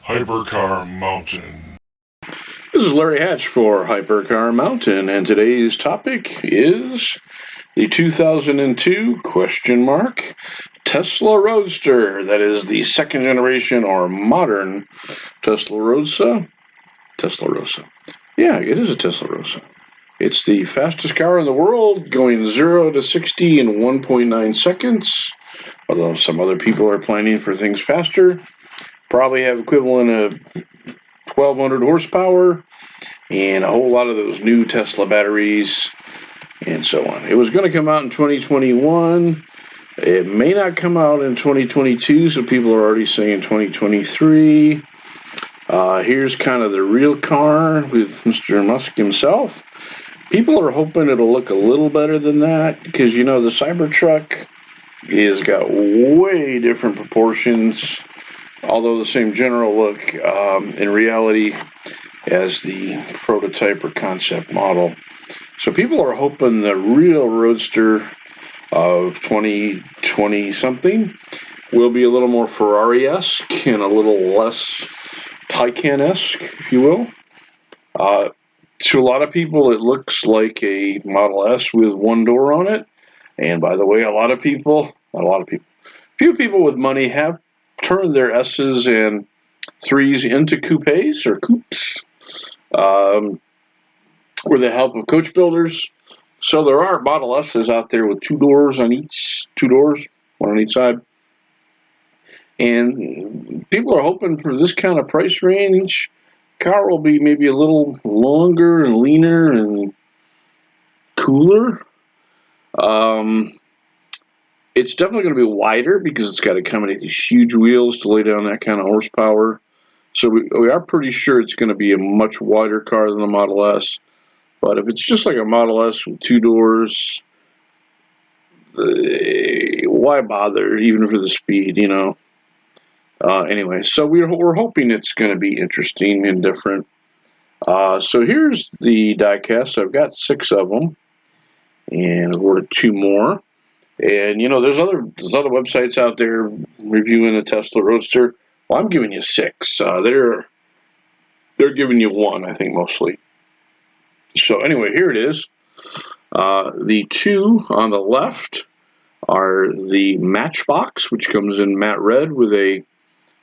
Hypercar Mountain. This is Larry Hatch for Hypercar Mountain, and today's topic is the 2002 Tesla Roadster. That is the second generation or modern Tesla Roadster. Yeah, it is a Tesla Roadster. It's the fastest car in the world, going 0 to 60 in 1.9 seconds. Although some other people are planning for things faster. Probably have equivalent of 1,200 horsepower and a whole lot of those new Tesla batteries and so on. It was going to come out in 2021. It may not come out in 2022, so people are already saying 2023. Here's kind of the real car with Mr. Musk himself. People are hoping it'll look a little better than that because, you know, the Cybertruck has got way different proportions, although the same general look in reality as the prototype or concept model. So people are hoping the real Roadster of 2020 something will be a little more Ferrari-esque and a little less Taycan-esque, if you will. To a lot of people, it looks like a Model S with one door on it. And by the way, few people with money have turned their S's and 3s into coupes or coupes with the help of coach builders. So there are Model S's out there with two doors, one on each side. And people are hoping for this kind of price range, car will be maybe a little longer and leaner and cooler. It's definitely going to be wider because it's got to accommodate these huge wheels to lay down that kind of horsepower. So we are pretty sure it's going to be a much wider car than the Model S. But if it's just like a Model S with two doors, why bother, even for the speed, you know? Anyway, so we're hoping it's going to be interesting and different. So here's the diecast. I've got 6 of them, and I've ordered 2 more. And you know, there's other websites out there reviewing a Tesla Roadster. Well, I'm giving you 6. They're giving you 1, I think, mostly. So anyway, here it is. The 2 on the left are the Matchbox, which comes in matte red with a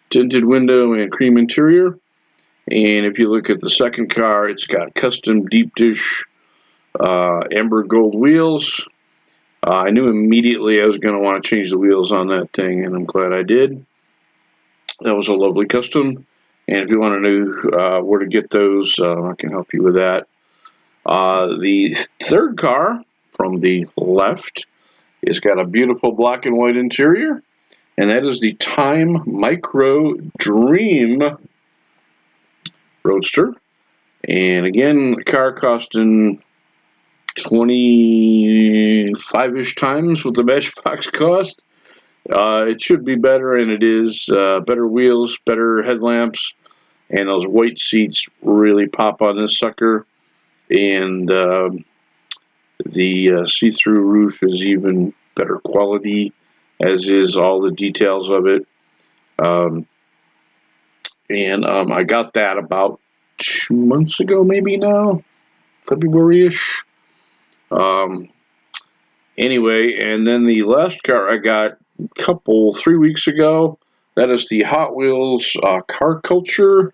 tinted window and cream interior. And if you look at the second car, it's got custom deep dish amber gold wheels. I knew immediately I was going to want to change the wheels on that thing, and I'm glad I did. That was a lovely custom. And if you want to know where to get those, I can help you with that. The third car from the left has got a beautiful black and white interior, and that is the Time Micro Dream Roadster. And again, the car costing 25-ish times what the Matchbox cost. It should be better, and it is. Better wheels, better headlamps, and those white seats really pop on this sucker. And the see-through roof is even better quality, as is all the details of it. I got that about 2 months ago, maybe now, February-ish. Anyway, and then the last car I got 3 weeks ago, that is the Hot Wheels Car Culture,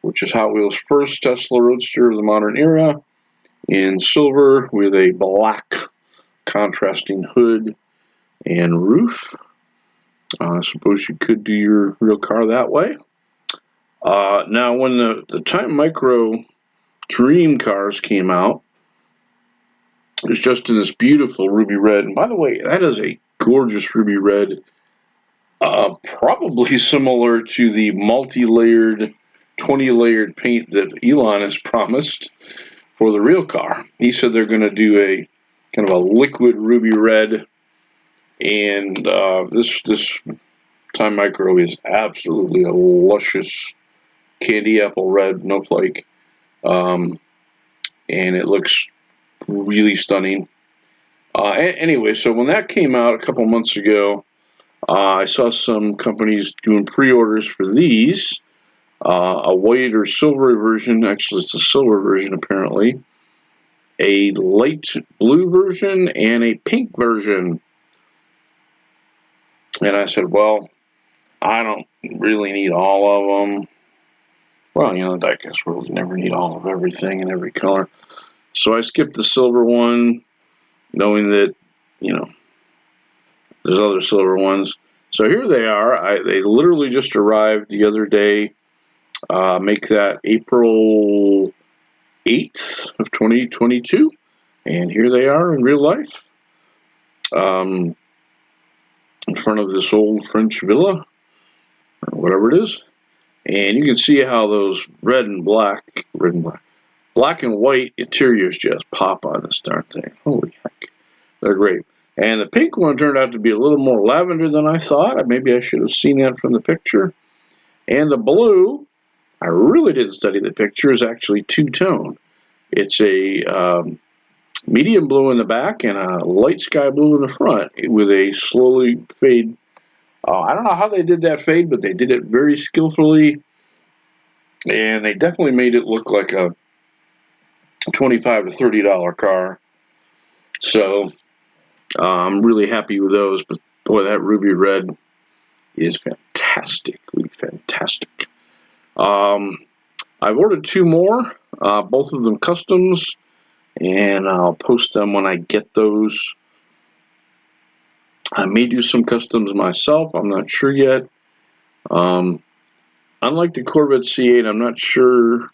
which is Hot Wheels' first Tesla Roadster of the modern era, in silver with a black contrasting hood and roof. I suppose you could do your real car that way. Now, when the Time Micro Dream cars came out, it was just in this beautiful ruby red. And by the way, that is a gorgeous ruby red, probably similar to the multi-layered, 20-layered paint that Elon has promised for the real car. He said they're going to do a kind of a liquid ruby red, and this Time Micro is absolutely a luscious candy apple red, no flake, and it looks really stunning. Anyway, so when that came out a couple months ago, I saw some companies doing pre-orders for these. a white or silvery version. Actually, it's a silver version apparently. A light blue version and a pink version. And I said, well, I don't really need all of them. Well, you know, the diecast world, you never need all of everything in every color. So I skipped the silver one, knowing that, you know, there's other silver ones. So here they are. They literally just arrived the other day. Make that April 8th of 2022. And here they are in real life. In front of this old French villa, or whatever it is. And you can see how those red and black and white interiors just pop on this darn thing. Holy heck. They're great. And the pink one turned out to be a little more lavender than I thought. Maybe I should have seen that from the picture. And the blue, I really didn't study the picture, is actually two-tone. It's a medium blue in the back and a light sky blue in the front with a slowly fade. I don't know how they did that fade, but they did it very skillfully. And they definitely made it look like a $25 to $30 car. So I'm really happy with those. But boy, that ruby red is fantastically fantastic. I've ordered 2 more, both of them customs, and I'll post them when I get those. I may do some customs myself. I'm not sure yet. Unlike the Corvette C8, I'm not sure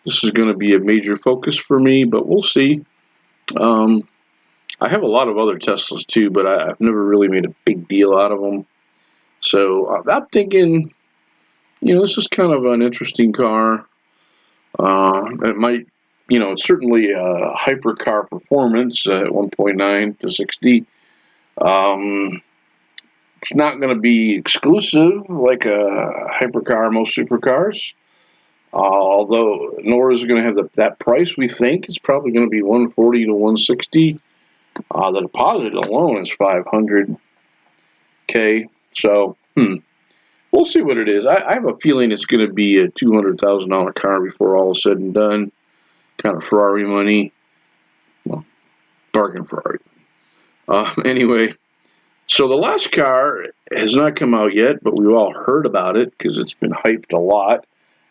this is going to be a major focus for me, but we'll see. I have a lot of other Teslas too, but I've never really made a big deal out of them. So I'm thinking, you know, this is kind of an interesting car. It might, you know, it's certainly a hypercar performance at 1.9 to 60. It's not going to be exclusive like a hypercar, most supercars. Although nor is it going to have that price. We think it's probably going to be 140 to 160. The deposit alone is $500K. So, we'll see what it is. I have a feeling it's going to be a $200,000 car before all is said and done. Kind of Ferrari money. Well, bargain Ferrari. Anyway, so the last car has not come out yet, but we've all heard about it because it's been hyped a lot.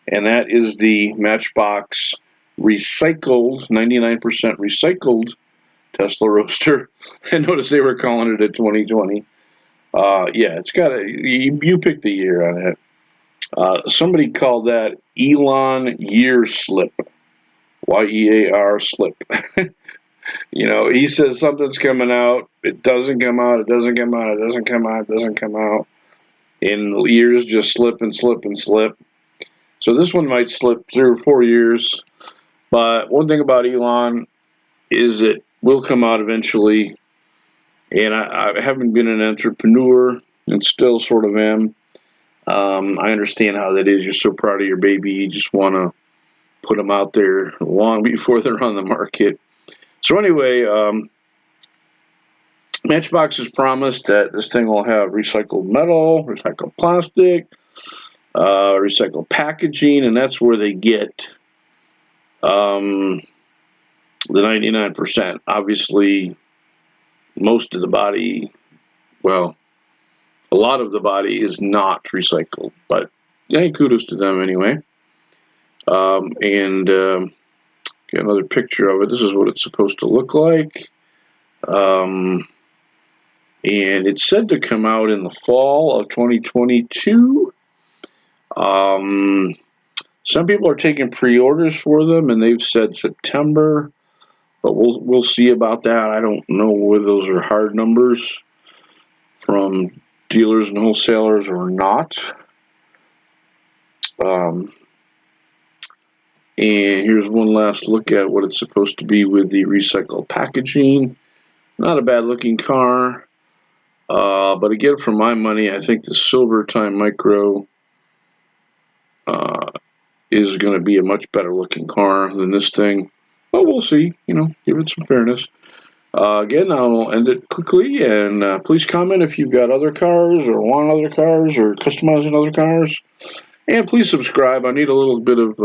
And that is the Matchbox recycled, 99% recycled Tesla Roadster. I noticed they were calling it a 2020. Yeah, it's got you picked the year on it. Somebody called that Elon year slip. YEAR slip. You know, he says something's coming out, it doesn't come out, it doesn't come out, it doesn't come out, it doesn't come out. And years just slip and slip and slip. So this one might slip 3 or 4 years. But one thing about Elon is it will come out eventually. And I haven't been an entrepreneur and still sort of am. I understand how that is. You're so proud of your baby, you just want to put them out there long before they're on the market. So anyway, Matchbox has promised that this thing will have recycled metal, recycled plastic, recycled packaging, and that's where they get the 99%. Obviously, most of the body, well, a lot of the body is not recycled, but yeah, kudos to them anyway. And get another picture of it. This is what it's supposed to look like. And it's said to come out in the fall of 2022. Some people are taking pre-orders for them, and they've said September, but we'll see about that. I don't know whether those are hard numbers from dealers and wholesalers or not. And here's one last look at what it's supposed to be with the recycled packaging. Not a bad looking car. But again, for my money, I think the Silver Time Micro is going to be a much better looking car than this thing. But we'll see, you know, give it some fairness. Again, I'll end it quickly, and please comment if you've got other cars or want other cars or customizing other cars. And please subscribe. I need a little bit of,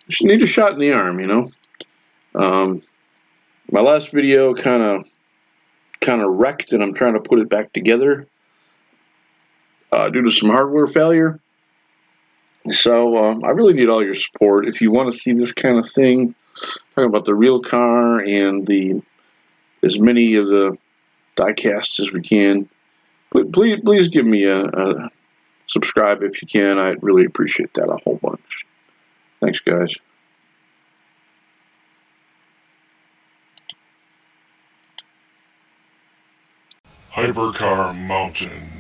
just need a shot in the arm, you know. My last video kind of wrecked, and I'm trying to put it back together due to some hardware failure. So I really need all your support. If you want to see this kind of thing, talking about the real car and as many of the diecasts as we can, please give me a subscribe if you can. I'd really appreciate that a whole bunch. Thanks, guys. Hypercar Mountain.